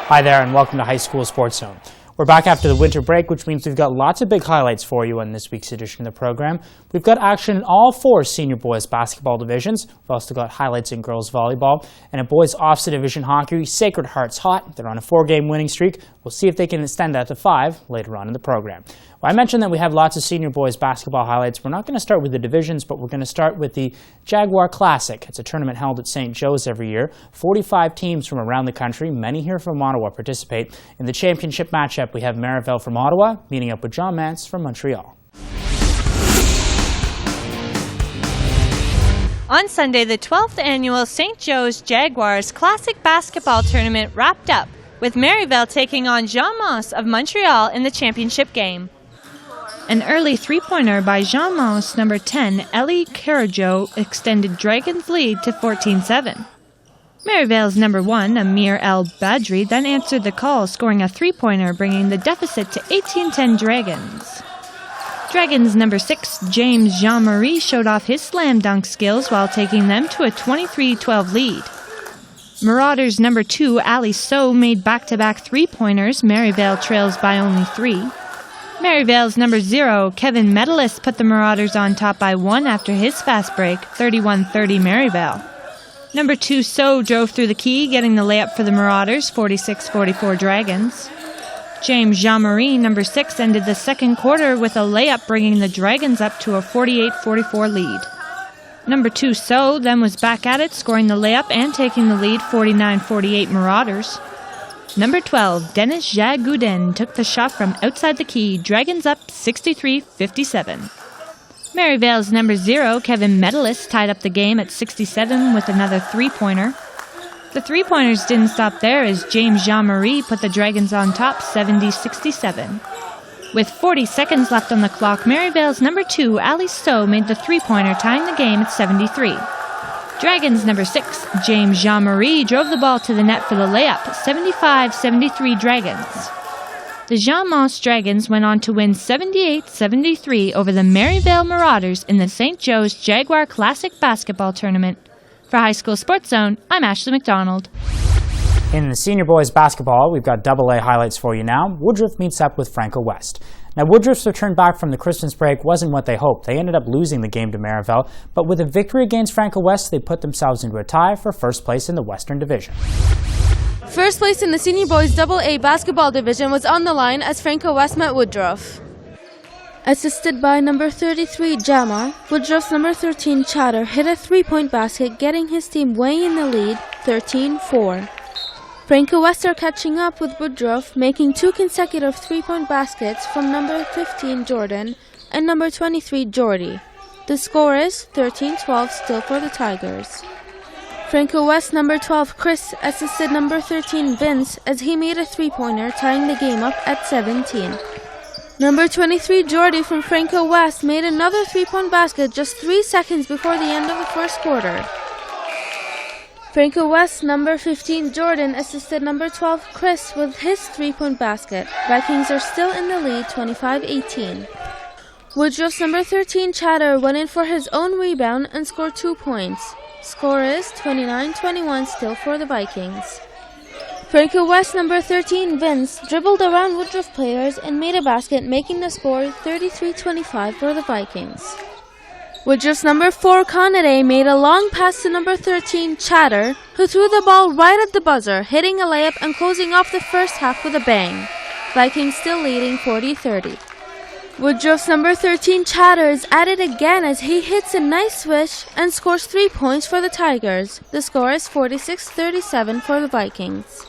Hi there and welcome to High School Sports Zone. We're back after the winter break, which means we've got lots of big highlights for you on this week's edition of the program. We've got action in all four senior boys basketball divisions. We've also got highlights in girls volleyball. And in boys OFSA division hockey, Sacred Heart's hot. They're on a 4-game winning streak. We'll see if they can extend that to 5 later on in the program. Well, I mentioned that we have lots of senior boys basketball highlights. We're not going to start with the divisions, but we're going to start with the Jaguar Classic. It's a tournament held at St. Joe's every year. 45 teams from around the country, many here from Ottawa, participate. In the championship matchup, we have Merivale from Ottawa meeting up with Jeanne-Mance from Montreal. On Sunday, the 12th annual St. Joe's Jaguars Classic basketball tournament wrapped up, with Merivale taking on Jeanne-Mance of Montreal in the championship game. An early three-pointer by Jeanne-Mance number 10, Ellie Carajo, extended Dragons' lead to 14-7. Merivale's number 1, Amir El Badri, then answered the call, scoring a three-pointer, bringing the deficit to 18-10 Dragons. Dragons' number 6, James Jean-Marie, showed off his slam dunk skills while taking them to a 23-12 lead. Marauders' number 2, Ali So, made back-to-back three-pointers. Merivale trails by only 3. Merivale's number 0, Kevin Medalist, put the Marauders on top by 1 after his fast break, 31-30 Merivale. Number 2, So, drove through the key, getting the layup for the Marauders, 46-44 Dragons. James Jean-Marie, number 6, ended the second quarter with a layup, bringing the Dragons up to a 48-44 lead. Number 2, So, then was back at it, scoring the layup and taking the lead, 49-48 Marauders. Number 12, Dennis Jagouden, took the shot from outside the key, Dragons up 63-57. Merivale's number 0, Kevin Medalist, tied up the game at 67 with another three-pointer. The three-pointers didn't stop there as James Jean-Marie put the Dragons on top 70-67. With 40 seconds left on the clock, Merivale's number 2, Ali So, made the three-pointer, tying the game at 73. Dragons' number 6, James Jean-Marie, drove the ball to the net for the layup, 75-73 Dragons. The Jeanne-Mance Dragons went on to win 78-73 over the Merivale Marauders in the St. Joe's Jaguar Classic basketball tournament. For High School Sports Zone, I'm Ashley McDonald. In the senior boys basketball, we've got AA highlights for you now. Woodroffe meets up with Franco-Ouest. Now, Woodroffe's return back from the Christmas break wasn't what they hoped. They ended up losing the game to Merivale, but with a victory against Franco-Ouest, they put themselves into a tie for first place in the Western Division. First place in the senior boys AA basketball division was on the line as Franco-Ouest met Woodroffe. Assisted by number 33, Jama, Woodroffe's number 13, Chatter, hit a three-point basket, getting his team way in the lead, 13-4. Franco-Ouest are catching up with Woodroffe, making 2 consecutive three-point baskets from number 15, Jordan, and number 23, Jordy. The score is 13-12 still for the Tigers. Franco-Ouest number 12, Chris, assisted number 13, Vince, as he made a three-pointer, tying the game up at 17. Number 23, Jordy from Franco-Ouest, made another three-point basket just 3 seconds before the end of the first quarter. Franco-Ouest number 15, Jordan, assisted number 12, Chris, with his three-point basket. Vikings are still in the lead, 25-18. Woodroffe's number 13, Chatter, went in for his own rebound and scored 2 points. Score is 29-21 still for the Vikings. Franco-Ouest number 13, Vince, dribbled around Woodroffe players and made a basket, making the score 33-25 for the Vikings. Woodroffe's number 4, Conade, made a long pass to number 13, Chatter, who threw the ball right at the buzzer, hitting a layup and closing off the first half with a bang. Vikings still leading 40-30. Woodroffe's number 13, Chatter, is at it again as he hits a nice swish and scores 3 points for the Tigers. The score is 46-37 for the Vikings.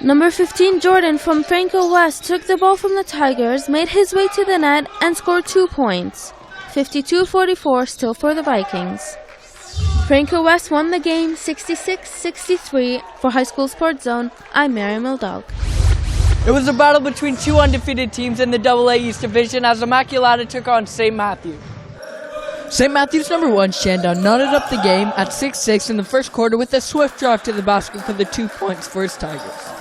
Number 15, Jordan from Franco-Ouest, took the ball from the Tigers, made his way to the net and scored 2 points. 52-44 still for the Vikings. Franco-Ouest won the game 66-63. For High School Sports Zone, I'm Mary Mildog. It was a battle between 2 undefeated teams in the AA East Division as Immaculata took on St. Matthew. St. Matthew's number 1, Shandon, knotted up the game at 6-6 in the first quarter with a swift drive to the basket for the 2 points for his Tigers.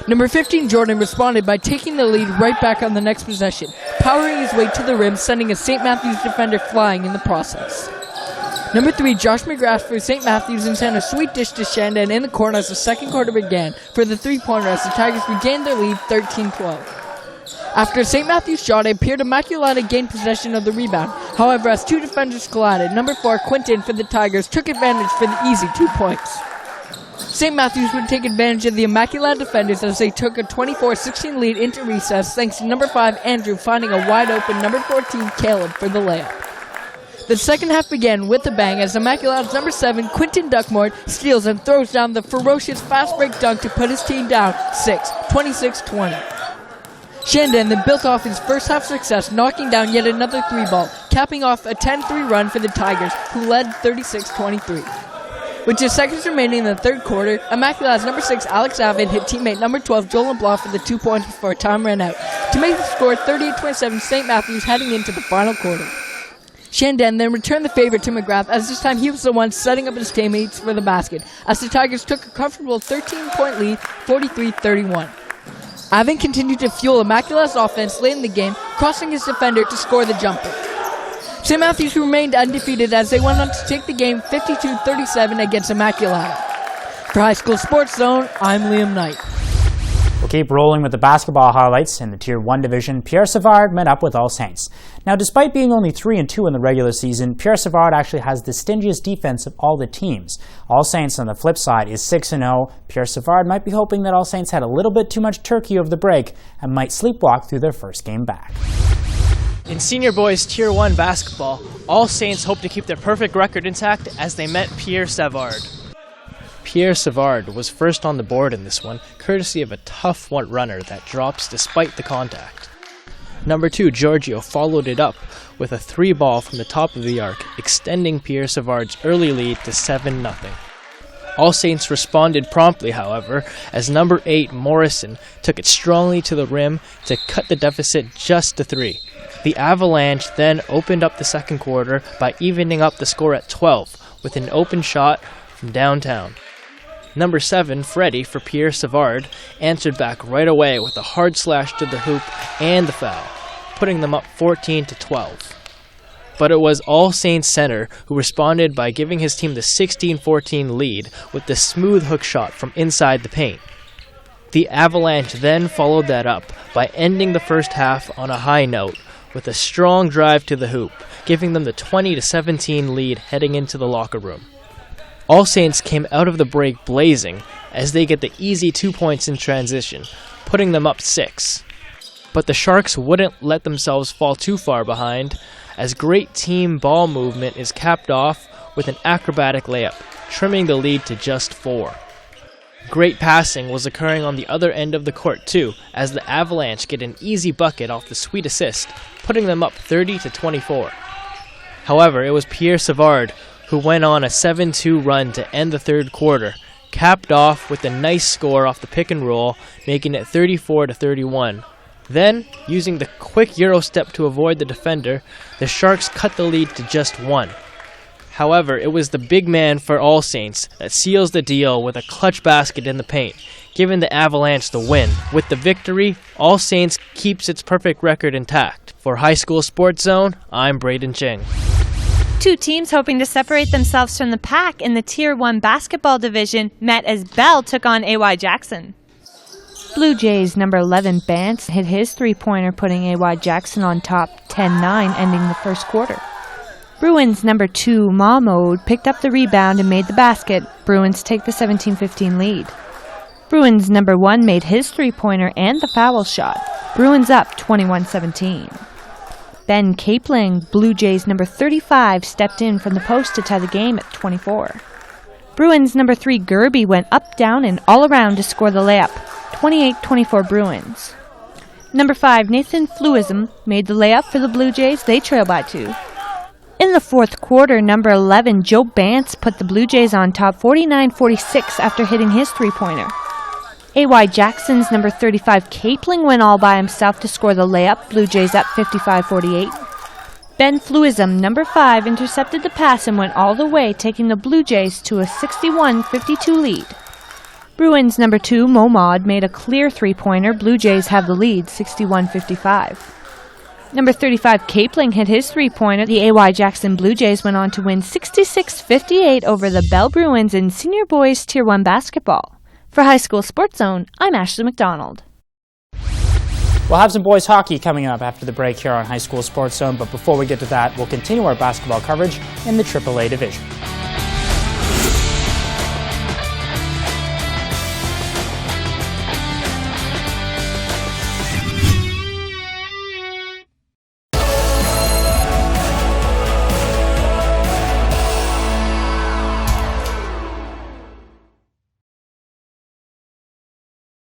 Number 15, Jordan, responded by taking the lead right back on the next possession, powering his way to the rim, sending a St. Matthew's defender flying in the process. Number 3, Josh McGrath for St. Matthews and sent a sweet dish to Shandon in the corner as the second quarter began for the three-pointer as the Tigers regained their lead 13-12. After a St. Matthews shot, it appeared Immaculata gained possession of the rebound. However, as two defenders collided, number 4, Quinton for the Tigers, took advantage for the easy 2 points. St. Matthews would take advantage of the Immaculata defenders as they took a 24-16 lead into recess thanks to number 5, Andrew, finding a wide-open number 14, Caleb, for the layup. The second half began with a bang as Immaculata's number 7, Quinton Duckmore, steals and throws down the ferocious fast break dunk to put his team down 26-20. Shandon then built off his first half success, knocking down yet another 3-ball, capping off a 10-3 run for the Tigers, who led 36-23. With just seconds remaining in the third quarter, Immaculata's number 6, Alex Avid, hit teammate number 12, Joel LeBlanc, for the 2 points before time ran out, to make the score 38-27 St. Matthews heading into the final quarter. Shandon then returned the favor to McGrath, as this time he was the one setting up his teammates for the basket, as the Tigers took a comfortable 13-point lead, 43-31. Avin continued to fuel Immaculata's offense late in the game, crossing his defender to score the jumper. St. Matthews remained undefeated as they went on to take the game 52-37 against Immaculata. For High School Sports Zone, I'm Liam Knight. We'll keep rolling with the basketball highlights. In the Tier 1 division, Pierre-Savard met up with All Saints. Now, despite being only 3-2 in the regular season, Pierre-Savard actually has the stingiest defense of all the teams. All Saints, on the flip side, is 6-0. Pierre-Savard might be hoping that All Saints had a little bit too much turkey over the break and might sleepwalk through their first game back. In senior boys Tier 1 basketball, All Saints hope to keep their perfect record intact as they met Pierre-Savard. Pierre-Savard was first on the board in this one, courtesy of a tough one runner that drops despite the contact. Number 2, Giorgio, followed it up with a 3-ball from the top of the arc, extending Pierre-Savard's early lead to 7-0. All Saints responded promptly, however, as number 8, Morrison, took it strongly to the rim to cut the deficit just to 3. The Avalanche then opened up the second quarter by evening up the score at 12 with an open shot from downtown. Number 7, Freddie, for Pierre-Savard, answered back right away with a hard slash to the hoop and the foul, putting them up 14-12. But it was All Saints center who responded by giving his team the 16-14 lead with the smooth hook shot from inside the paint. The Avalanche then followed that up by ending the first half on a high note with a strong drive to the hoop, giving them the 20-17 lead heading into the locker room. All Saints came out of the break blazing as they get the easy 2 points in transition, putting them up 6. But the Sharks wouldn't let themselves fall too far behind, as great team ball movement is capped off with an acrobatic layup, trimming the lead to just 4. Great passing was occurring on the other end of the court too, as the Avalanche get an easy bucket off the sweet assist, putting them up 30-24. However, it was Pierre-Savard who went on a 7-2 run to end the third quarter, capped off with a nice score off the pick and roll, making it 34-31. Then, using the quick Euro step to avoid the defender, the Sharks cut the lead to just 1. However, it was the big man for All Saints that seals the deal with a clutch basket in the paint, giving the Avalanche the win. With the victory, All Saints keeps its perfect record intact. For High School Sports Zone, I'm Braden Ching. Two teams hoping to separate themselves from the pack in the Tier 1 basketball division met as Bell took on AY Jackson. Blue Jays number 11 Bance hit his three-pointer, putting AY Jackson on top 10-9, ending the first quarter. Bruins number 2 Mahmoud picked up the rebound and made the basket. Bruins take the 17-15 lead. Bruins number 1 made his three-pointer and the foul shot. Bruins up 21-17. Ben Capling, Blue Jays number 35, stepped in from the post to tie the game at 24. Bruins number 3 Gerby went up, down, and all around to score the layup, 28-24 Bruins. Number 5 Nathan Fluism made the layup for the Blue Jays. They trail by 2. In the fourth quarter, number 11 Joe Bance put the Blue Jays on top 49-46 after hitting his three-pointer. AY Jackson's number 35 Capling went all by himself to score the layup, Blue Jays up 55-48. Ben Fluism, number 5, intercepted the pass and went all the way, taking the Blue Jays to a 61-52 lead. Bruins number 2 Momad made a clear three-pointer. Blue Jays have the lead 61-55. Number 35, Capling hit his three-pointer. The AY Jackson Blue Jays went on to win 66-58 over the Bell Bruins in senior boys Tier 1 basketball. For High School Sports Zone, I'm Ashley McDonald. We'll have some boys hockey coming up after the break here on High School Sports Zone, but before we get to that, we'll continue our basketball coverage in the AAA division.